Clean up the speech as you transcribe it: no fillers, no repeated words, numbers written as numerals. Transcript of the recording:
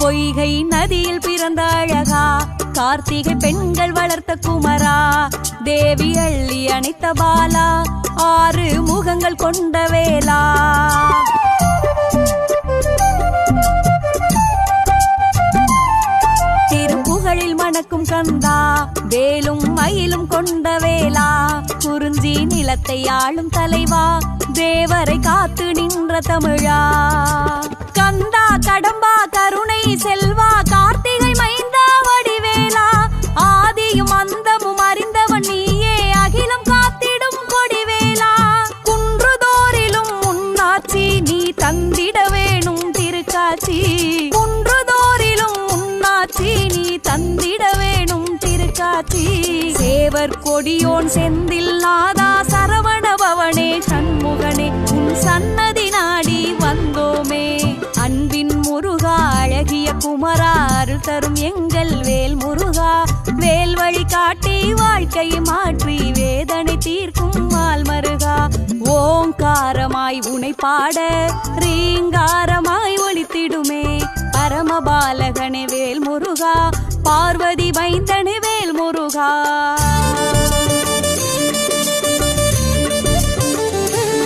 பொய்கை நதியில் பிறந்த அழகா, கார்த்திகை பெண்கள் வளர்த்த குமரா, தேவி அள்ளி அணைத்த பாலா, 6 முகங்கள் கொண்ட வேலா. திருப்புகழில் மணக்கும் கந்தா, வேலும் மயிலும் கொண்ட வேலா, குறிஞ்சி நிலத்தை ஆளும் தலைவா, தேவரை காத்து நின்ற தமிழா. கந்தா கடம்பா கருணை செல்வா, கார்த்திகை மைந்தா வடிவேலா, ஆதியும் அந்தமும் அறிந்தவன் நீயே, அகிலம் காத்திடும் கொடிவேலா. குன்றுதோறிலும் முன்னாட்சி நீ தந்திட வேணும் திருக்காட்சி, குன்றுதோறிலும் முன்னாட்சி நீ தந்திட வேணும் திருக்காட்சி. சேவர் கொடியோன் செந்தில் நாதா, சரவண பவனே சண்முகனே, உன் சன்னதி நாடி வந்தோமே. அன்பின் முருகா அழகிய குமரா, அருள் தரும் எங்கள் வேல் முருகா, வேல் வழி காட்டி வாழ்க்கை மாற்றி வேதனை தீர்க்கும் மால் மருகா. ஓங்காரமாய் உனை பாட ரீங்காரமாய் ஒலித்திடுமே, பரமபாலகனே வேல் முருகா, பார்வதி வைந்த